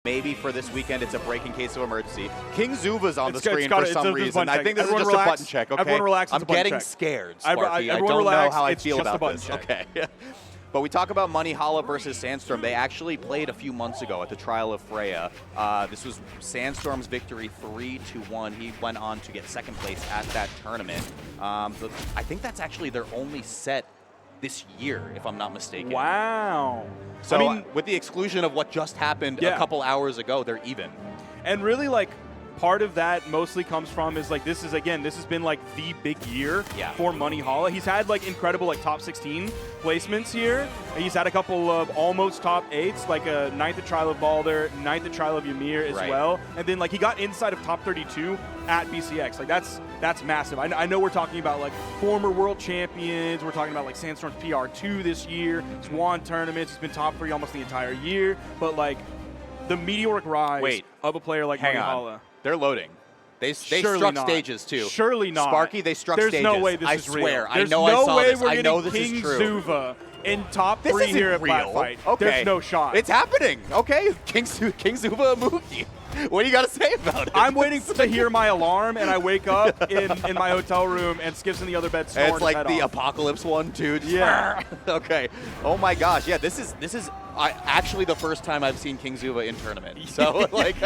Maybe for this weekend, it's a break in case of emergency. King Zuva's on the screen for some reason. I think this is just a button check, okay? Everyone relax, I'm getting scared, Sparky. I don't know how I feel about this. Okay. But we talk about Monihalla versus Sandstorm. They actually played a few months ago at the Trial of Freya. This was Sandstorm's victory 3-1. He went on to get second place at that tournament. I think that's actually their only set this year, if I'm not mistaken. Wow. So, I mean, with the exclusion of what just happened a couple hours ago, they're even. And really, like, part of that mostly comes from is, like, this has been, like, the big year for Monihalla. He's had, like, incredible, like, top 16 placements here. He's had a couple of almost top 8s, like a 9th at Trial of Balder, 9th at Trial of Ymir as well. And then, like, he got inside of top 32 at BCX. Like, that's massive. I know we're talking about, like, former world champions. We're talking about, like, Sandstorm's PR2 this year. He's won tournaments. He's been top 3 almost the entire year. But, like, the meteoric rise of a player like Monihalla. They're loading. They struck stages too. Surely not. Sparky, they struck stages. There's no way this is real. I swear. There's I know I saw this. I know this is true. King Zuva in top 3 here at Platfight. Okay. There's no shot. It's happening. Okay. King Zuva Mookie. What do you got to say about it? I'm waiting to hear my alarm, and I wake up in my hotel room, and Skip's in the other bed snoring. It's like the Apocalypse one, too. Yeah. Okay. Oh my gosh. Yeah. This is actually the first time I've seen King Zuva in tournament. So like,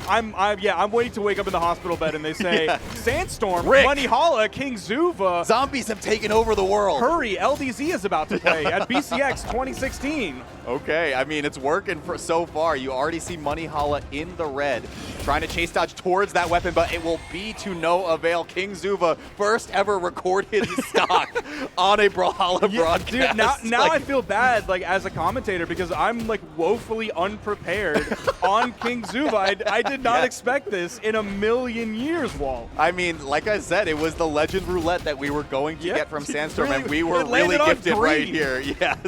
I'm waiting to wake up in the hospital bed, and they say Sandstorm, Monihalla, King Zuva. Zombies have taken over the world. Hurry, LDZ is about to play at BCX 2016. Okay, I mean, it's working so far. You already see Monihalla in the red, trying to chase dodge towards that weapon, but it will be to no avail. King Zuva, first ever recorded stock on a Brawlhalla broadcast. Dude, now I feel bad, like, as a commentator, because I'm, like, woefully unprepared on King Zuva. I did not expect this in a million years, Wall. I mean, like I said, it was the legend roulette that we were going to get from Sandstorm, and we were really gifted right here. Yes.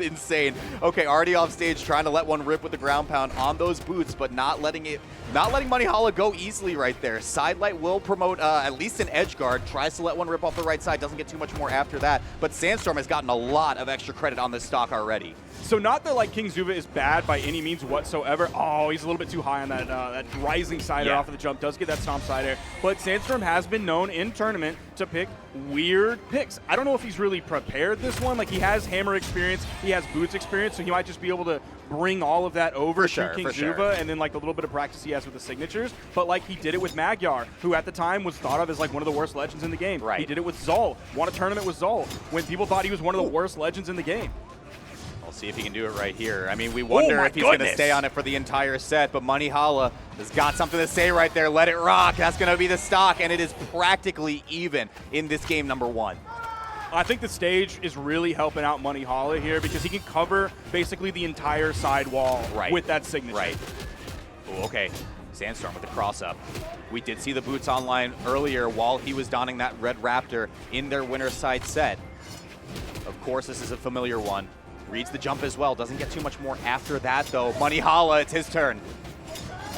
Insane. Okay, already off stage, trying to let one rip with the ground pound on those boots, but not letting Monihalla go easily right there. Sidelight will promote at least an edge guard, tries to let one rip off the right side, doesn't get too much more after that, but Sandstorm has gotten a lot of extra credit on this stock already. So not that, like, King Zuva is bad by any means whatsoever. Oh, he's a little bit too high on that rising sider off of the jump. Does get that stomp sider. But Sandstorm has been known in tournament to pick weird picks. I don't know if he's really prepared this one. Like, he has hammer experience, he has boots experience, so he might just be able to bring all of that over to King Zuva, and then, like, the little bit of practice he has with the signatures. But, like, he did it with Magyar, who at the time was thought of as, like, one of the worst legends in the game. He did it with Zol, won a tournament with Zol, when people thought he was one of the worst legends in the game. See if he can do it right here. I mean, we wonder if he's going to stay on it for the entire set, but Monihalla has got something to say right there. Let it rock. That's going to be the stock, and it is practically even in this game number 1. I think the stage is really helping out Monihalla here because he can cover basically the entire side wall with that signature. Ooh, okay. Sandstorm with the cross-up. We did see the boots online earlier while he was donning that red Raptor in their winner's side set. Of course, this is a familiar one. Reads the jump as well. Doesn't get too much more after that, though. Monihalla, it's his turn.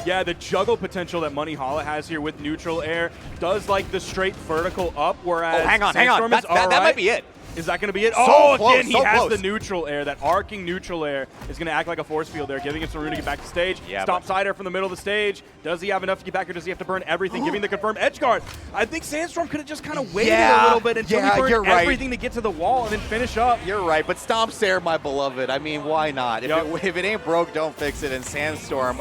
Yeah, the juggle potential that Monihalla has here with neutral air does, like, the straight vertical up, whereas hang on. That might be it. Is that going to be it? Close, again, he has the neutral air. That arcing neutral air is going to act like a force field there, giving him some room to get back to stage. Stomp sider from the middle of the stage. Does he have enough to get back, or does he have to burn everything, giving the confirmed edge guard? I think Sandstorm could have just kind of waited a little bit until he burned everything to get to the wall and then finish up. You're right, but Stomp Stare, my beloved. I mean, why not? If it ain't broke, don't fix it. And Sandstorm,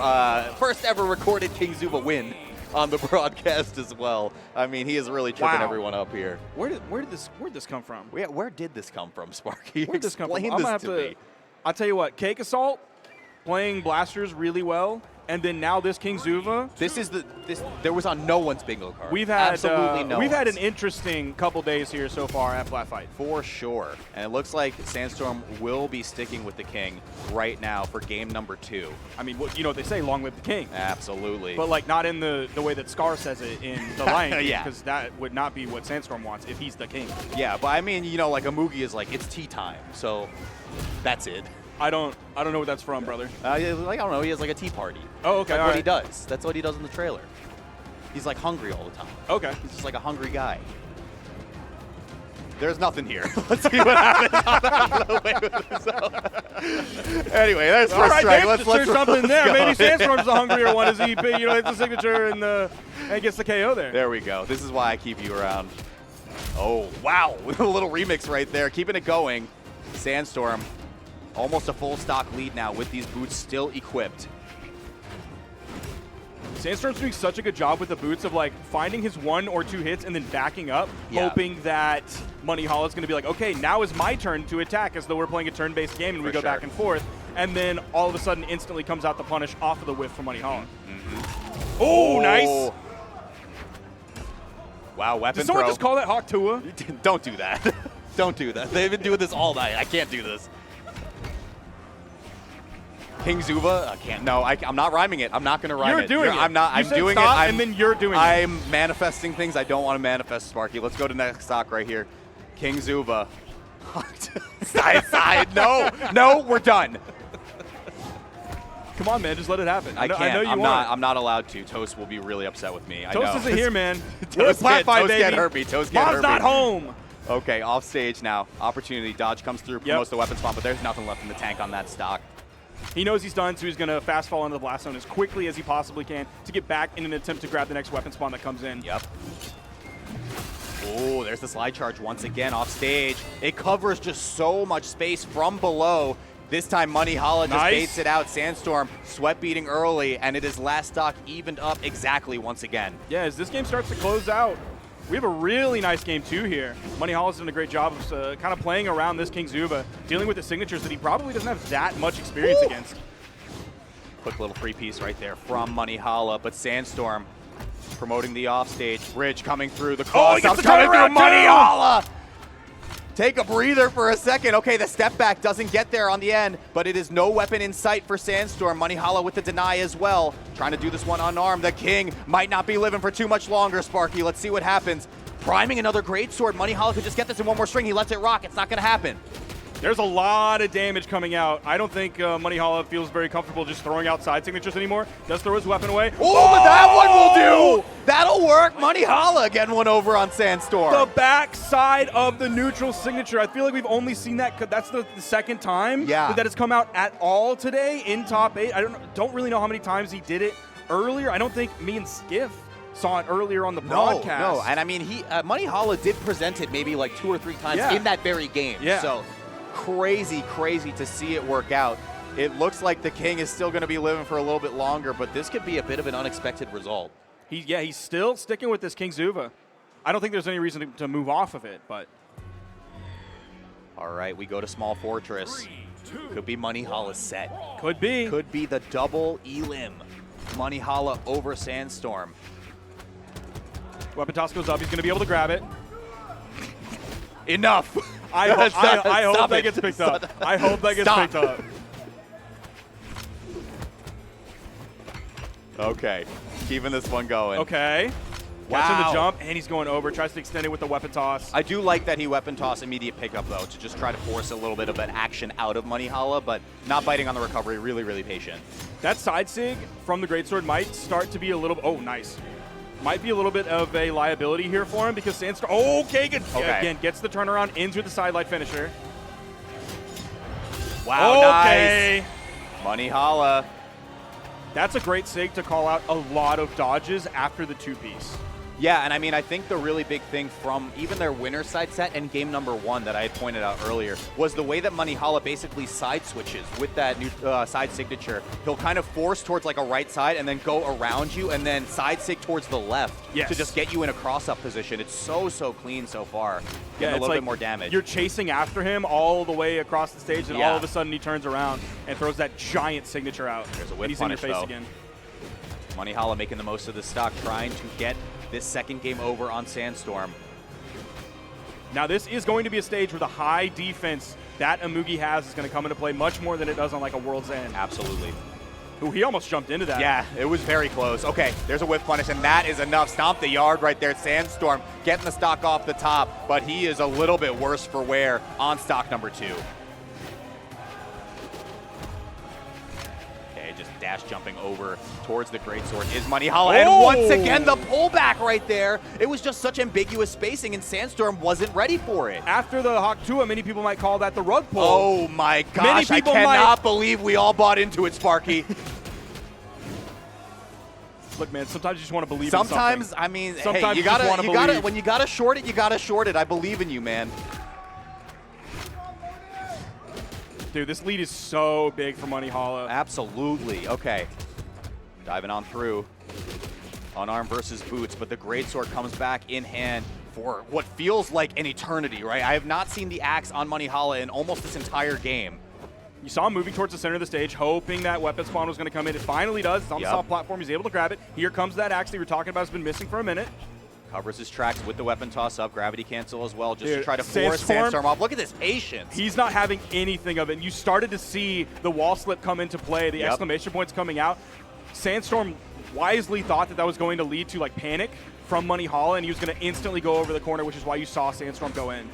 first ever recorded King Zuva win on the broadcast as well. I mean, he is really tripping everyone up here. Where did this come from? Where did this come from, Sparky? Where did this come from? I'm gonna have to. I'll tell you what, Cake Assault playing blasters really well, and then now this King Zuva. There was on no one's bingo card. We've had absolutely no. We've had an interesting couple days here so far at Platfight. For sure, and it looks like Sandstorm will be sticking with the King right now for game number 2. I mean, you know what they say, long live the King. Absolutely. But, like, not in the way that Scar says it in The Lion King, yeah, because that would not be what Sandstorm wants if he's the King. Yeah, but I mean, you know, like Amugi is like, it's tea time, so that's it. I don't know what that's from, brother. I don't know. He has like a tea party. Oh, okay. That's what he does. That's what he does in the trailer. He's like hungry all the time. Okay. He's just like a hungry guy. There's nothing here. Let's see what happens. Anyway, there's first strike. Let's something there. Maybe Sandstorm's the hungrier one as he hits the signature and gets the KO there. There we go. This is why I keep you around. Oh, wow. A little remix right there. Keeping it going. Sandstorm, almost a full stock lead now with these boots still equipped. Sandstorm's doing such a good job with the boots of like finding his 1 or 2 hits and then backing up, hoping that Monihalla is going to be like, okay, now is my turn to attack, as though we're playing a turn-based game and we go back and forth. And then all of a sudden instantly comes out the punish off of the whiff from Monihalla. Oh, nice. Wow, weapon Did someone just call that Hawk Tua? Don't do that. Don't do that. They've been doing this all night. I can't do this. King Zuba, I can't. No, I'm not rhyming it. I'm not going to rhyme it. You're doing it. I'm not. I'm doing it. And then you're doing it. I'm manifesting things I don't want to manifest, Sparky. Let's go to next stock right here. King Zuba. side. No, we're done. Come on, man. Just let it happen. I can't. I know you I'm not allowed to. Toast will be really upset with me. Toast isn't here, man. Toast can't hurt me. Toast can't hurt me. Mom's not home. Okay, off stage now. Opportunity. Dodge comes through, promotes the weapon spawn, but there's nothing left in the tank on that stock. He knows he's done, so he's going to fast fall into the blast zone as quickly as he possibly can to get back in an attempt to grab the next weapon spawn that comes in. Yep. Oh, there's the slide charge once again off stage. It covers just so much space from below. This time, Monihalla just baits it out. Sandstorm sweat beating early, and it is last stock evened up exactly once again. Yeah, as this game starts to close out, we have a really nice game 2 here. Monihalla's done a great job of kind of playing around this King Zuba, dealing with the signatures that he probably doesn't have that much experience against. Quick little free piece right there from Monihalla, but Sandstorm promoting the offstage. Bridge coming through. The cross coming through Monihalla! Take a breather for a second. Okay, the step back doesn't get there on the end, but it is no weapon in sight for Sandstorm. Monihalla with the deny as well. Trying to do this one unarmed. The King might not be living for too much longer, Sparky. Let's see what happens. Priming another greatsword. Monihalla could just get this in one more string. He lets it rock. It's not going to happen. There's a lot of damage coming out. I don't think Monihalla feels very comfortable just throwing out side signatures anymore. Does throw his weapon away. Oh, but that one will do! That'll work. Monihalla getting one over on Sandstorm. The back side of the neutral signature. I feel like we've only seen that. That's the second time that it's come out at all today in top 8. I don't really know how many times he did it earlier. I don't think me and Skiff saw it earlier on the broadcast. No, and I mean, Monihalla did present it maybe like 2 or 3 times in that very game. Yeah. So crazy to see it work out. It looks like the King is still going to be living for a little bit longer, but this could be a bit of an unexpected result. He's still sticking with this King Zuba. I don't think there's any reason to move off of it, but. All right, we go to Small Fortress. Could be Monihalla's set. Could be. Could be the double Elim. Monihalla over Sandstorm. Weapon toss goes up. He's going to be able to grab it. Enough. I hope that gets picked up. I hope that gets picked up. Okay, keeping this one going. Okay. Watching the jump, and he's going over. Tries to extend it with the weapon toss. I do like that he weapon toss immediate pickup, though, to just try to force a little bit of an action out of Monihalla, but not biting on the recovery. Really, really patient. That side sig from the greatsword might start to be a little. Oh, nice. Might be a little bit of a liability here for him because Sandstorm. Again, gets the turnaround, ends with the sidelight finisher. Wow, nice. Monihalla. That's a great sig to call out a lot of dodges after the 2-piece. Yeah, and I mean, I think the really big thing from even their winner side set and game number 1 that I had pointed out earlier was the way that Monihalla basically side switches with that new side signature. He'll kind of force towards like a right side and then go around you and then side sig towards the left to just get you in a cross-up position. It's so clean so far. Getting a little bit more damage. You're chasing after him all the way across the stage, and all of a sudden he turns around and throws that giant signature out. There's a whip he's punish, in your face though. again. Monihalla making the most of the stock, trying to get this second game over on Sandstorm. Now this is going to be a stage where the high defense that Amugi has is going to come into play much more than it does on like a World's End. Absolutely. Ooh, he almost jumped into that. Yeah, it was very close. Okay, there's a whip punish, and that is enough. Stomp the yard right there. Sandstorm getting the stock off the top, but he is a little bit worse for wear on stock number 2. Okay, just dash jumping over towards the greatsword is Monihalla. And once again, the pullback right there. It was just such ambiguous spacing, and Sandstorm wasn't ready for it. After the Hawk Tua, many people might call that the rug pull. Oh my gosh, I cannot believe we all bought into it, Sparky. Look, man, sometimes you just want to believe sometimes, in something. I mean, sometimes hey, you gotta, when you gotta short it, you gotta short it. I believe in you, man. Dude, this lead is so big for Monihalla. Absolutely. Okay. Diving on through. Unarmed versus Boots, but the greatsword comes back in hand for what feels like an eternity, right? I have not seen the axe on Monihalla in almost this entire game. You saw him moving towards the center of the stage, hoping that weapon spawn was going to come in. It finally does. It's on the soft platform. He's able to grab it. Here comes that axe that we were talking about. Has been missing for a minute. Covers his tracks with the weapon toss up, gravity cancel as well, just to try to force Sandstorm off. Look at this patience. He's not having anything of it. And you started to see the wall slip come into play, the exclamation points coming out. Sandstorm wisely thought that that was going to lead to like panic from Monihalla, and he was going to instantly go over the corner, which is why you saw Sandstorm go in.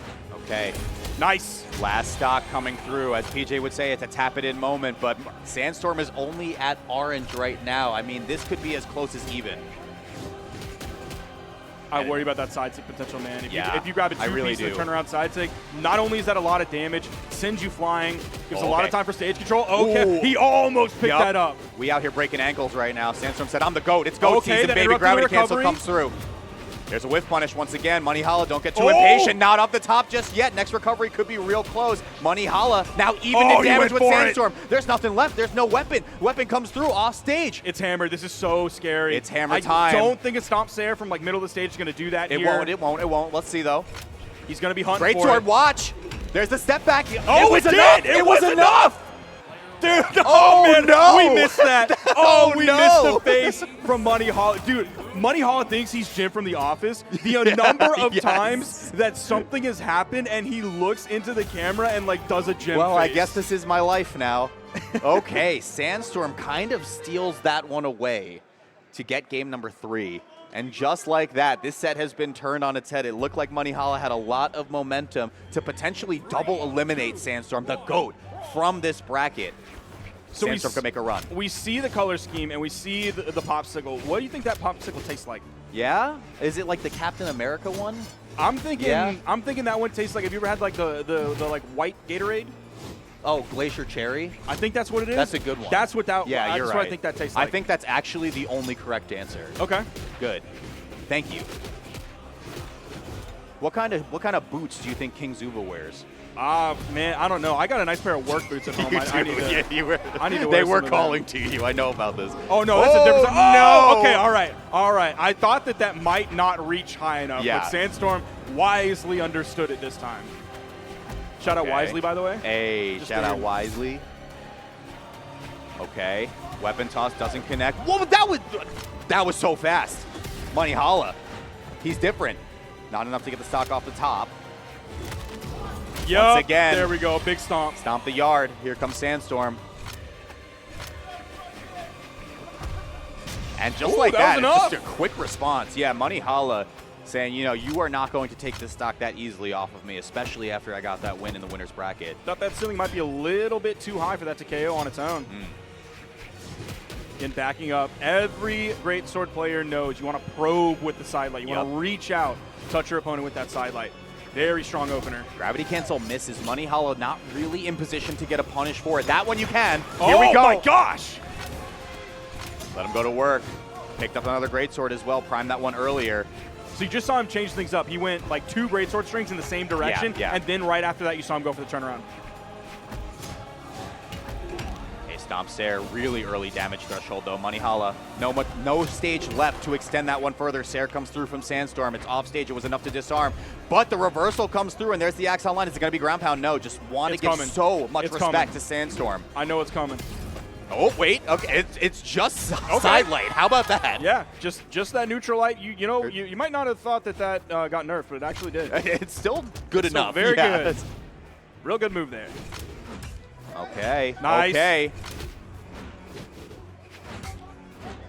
Okay. Nice. Last stock coming through. As PJ would say, it's a tap-it-in moment, but Sandstorm is only at orange right now. I mean, this could be as close as even. I worry about that side stick potential, man. If you grab a two-piece and turnaround side stick, not only is that a lot of damage, sends you flying, gives a lot of time for stage control. Okay, he almost picked that up. We out here breaking ankles right now. Sandstorm said, I'm the GOAT. It's GOAT season, baby. Gravity cancel comes through. There's a whiff punish once again. Monihalla, don't get too impatient. Not up the top just yet. Next recovery could be real close. Monihalla now even in damage with Sandstorm. There's nothing left. There's no weapon. Weapon comes through off stage. It's hammered. This is so scary. It's hammer time. I don't think a Stomp Sayer from like middle of the stage is going to do that It won't. Let's see though. He's going to be hunting for it. Greatsword, watch. There's the step back. Oh, it was enough. It was enough. Dude, man, no. We missed that. We missed the face from Monihalla. Dude, Monihalla thinks he's Jim from The Office. The number of times that something has happened and he looks into the camera and like does a Jim face. I guess this is my life now. Okay, Sandstorm kind of steals that one away to get game number 3. And just like that, this set has been turned on its head. It looked like Monihalla had a lot of momentum to potentially double eliminate Sandstorm, the GOAT, from this bracket. So Sandstorm can make a run. We see the color scheme and we see the popsicle. What do you think that popsicle tastes like? Yeah? Is it like the Captain America one? I'm thinking I'm thinking that one tastes like, have you ever had like the like white Gatorade? Oh, Glacier Cherry? I think that's what it is. That's a good one. That's what that you're that's right. what I think that tastes like. I think that's actually the only correct answer. Okay. Good. Thank you. What kind of boots do you think King Zuba wears? Man, I don't know. I got a nice pair of work boots at home. I need to wear They were calling to you. I know about this. Oh, no, that's a different. Oh, no. Okay, all right. I thought that might not reach high enough, but Sandstorm wisely understood it this time. Shout out Wisely, by the way. Hey, shout out Wisely. Okay. Weapon toss doesn't connect. Whoa, that was so fast. Monihalla. He's different. Not enough to get the stock off the top. Once again. There we go. Big stomp. Stomp the yard. Here comes Sandstorm. And just like that, it's just a quick response. Yeah, Monihalla saying, you know, you are not going to take this stock that easily off of me, especially after I got that win in the winner's bracket. Thought that ceiling might be a little bit too high for that to KO on its own. Again, backing up. Every great sword player knows you want to probe with the sidelight. You want to reach out, touch your opponent with that sidelight. Very strong opener. Gravity cancel misses. Monihalla not really in position to get a punish for it. That one you can. Here we go. Oh my gosh. Let him go to work. Picked up another greatsword as well. Primed that one earlier. So you just saw him change things up. He went like 2 greatsword strings in the same direction, and then right after that you saw him go for the turnaround. Okay, Stomp Sayer, really early damage threshold though. Monihalla, no stage left to extend that one further. Sayer comes through from Sandstorm. It's off stage. It was enough to disarm. But the reversal comes through, and there's the axe online. Is it going to be ground pound? No, just want to give so much respect to Sandstorm. I know it's coming. Oh, wait. Okay, it's just side light. How about that? Yeah, just that neutral light. You know, you might not have thought that got nerfed, but it actually did. It's still good enough. Very good. Real good move there. Okay. Nice. Okay.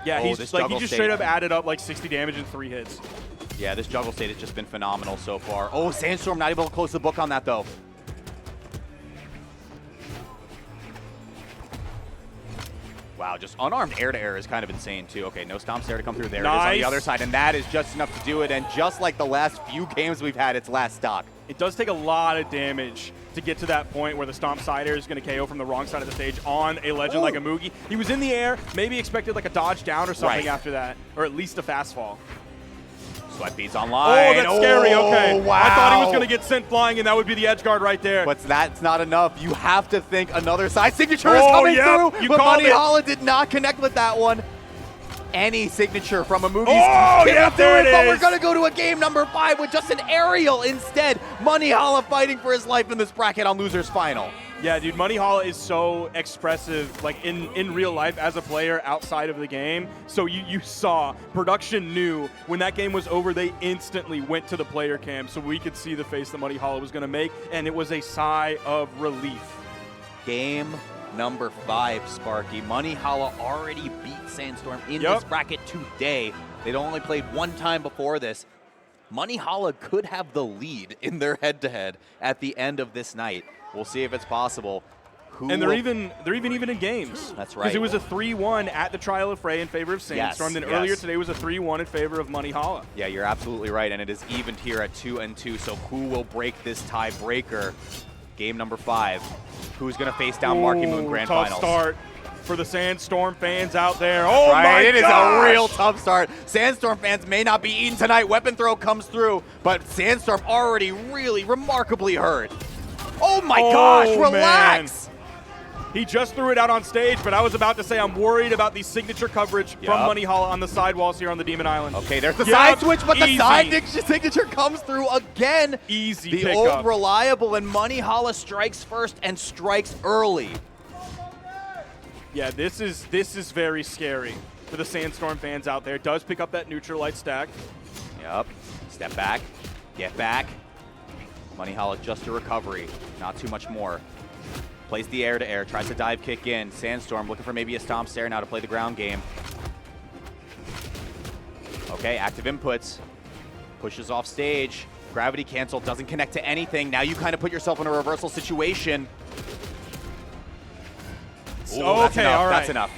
Yeah, he just straight up added up like 60 damage in 3 hits. Yeah, this juggle state has just been phenomenal so far. Oh, Sandstorm not able to close the book on that though. Wow, just unarmed air-to-air is kind of insane, too. Okay, no stomp stare to come through. There Nice. it is on the other side, and that is just enough to do it. And just like the last few games we've had, it's last stock. It does take a lot of damage to get to that point where the stomp side air is going to KO from the wrong side of the stage on a legend like a Moogie. He was in the air, maybe expected like a dodge down or something after that, or at least a fast fall. Sweatbeat's online. Oh, that's scary. Okay. Wow. I thought he was going to get sent flying, and that would be the edge guard right there. But that's not enough. You have to think another side signature is coming through. But Monihalla did not connect with that one. Any signature from a movie. Oh, yeah, there it is. But we're going to go to a game number 5 with just an aerial instead. Monihalla fighting for his life in this bracket on Losers Final. Yeah, dude, Monihalla is so expressive, like in real life as a player outside of the game. So you saw, production knew when that game was over, they instantly went to the player cam so we could see the face that Monihalla was going to make, and it was a sigh of relief. Game number 5, Sparky. Monihalla already beat Sandstorm in this bracket today. They'd only played one time before this. Monihalla could have the lead in their head-to-head at the end of this night. We'll see if it's possible. And they're even in games. That's right. Because it was a 3-1 at the Trial of Frey in favor of Sandstorm. Then earlier today was a 3-1 in favor of Monihalla. Yeah, you're absolutely right. And it is evened here at 2-2. So who will break this tiebreaker? Game number 5. Who's going to face down Marky Moon Grand tough Finals? Start for the Sandstorm fans out there. Oh my gosh! It is a real tough start. Sandstorm fans may not be eating tonight. Weapon throw comes through, but Sandstorm already really remarkably hurt. Oh my gosh, relax! Man. He just threw it out on stage, but I was about to say I'm worried about the signature coverage from Monihalla on the sidewalls here on the Demon Island. Okay, there's the side switch, but the side signature comes through again. Easy The pickup. old reliable, and Monihalla strikes first and strikes early. Yeah, this is very scary for the Sandstorm fans out there. Does pick up that neutral light stack. Yep. Step back. Get back. Monihalla just a recovery. Not too much more. Plays the air-to-air. Tries to dive kick in. Sandstorm looking for maybe a stomp stare now to play the ground game. Okay, active inputs. Pushes off stage. Gravity cancel. Doesn't connect to anything. Now you kind of put yourself in a reversal situation. Ooh, that's enough. All right. That's enough.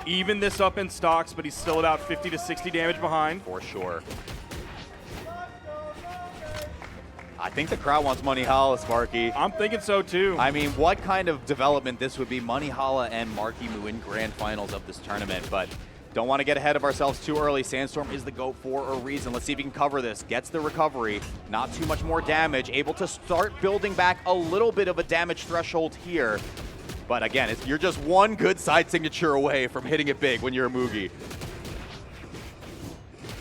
Even this up in stocks, but he's still about 50 to 60 damage behind. For sure. I think the crowd wants Monihalla, Sparky. I'm thinking so too. I mean, what kind of development this would be, Monihalla and Marky Moo in grand finals of this tournament, but don't want to get ahead of ourselves too early. Sandstorm is the GOAT for a reason. Let's see if he can cover this. Gets the recovery. Not too much more damage. Able to start building back a little bit of a damage threshold here. But again, you're just one good side signature away from hitting it big when you're a Moogie.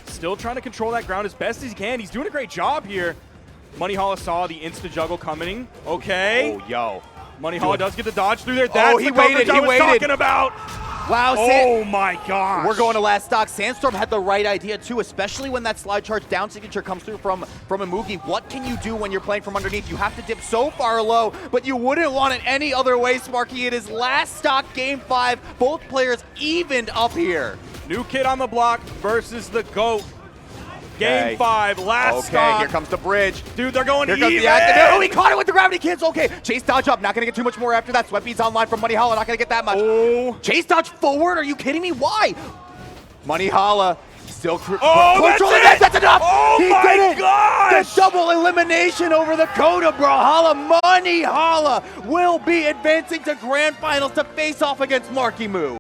Still trying to control that ground as best as he can. He's doing a great job here. Monihalla saw the insta-juggle coming. Okay. Oh, yo. Monihalla does get the dodge through there. That's he the coverage I was talking about. Wow, oh my gosh. We're going to last stock. Sandstorm had the right idea too, especially when that slide charge down signature comes through from a Moogie. What can you do when you're playing from underneath? You have to dip so far low, but you wouldn't want it any other way, Sparky. It is last stock game 5. Both players evened up here. New kid on the block versus the GOAT. Game 5, last stock. Okay, here comes the bridge. Dude, they're going even. Oh, he caught it with the gravity cancel. Okay, chase dodge up. Not going to get too much more after that. Sweatbeat's online from Monihalla. Not going to get that much. Oh. Chase dodge forward. Are you kidding me? Why? Monihalla still controlling that. That's enough. Oh, he my gosh. The double elimination over the GOAT of Brawlhalla. Monihalla will be advancing to grand finals to face off against Marky Moo.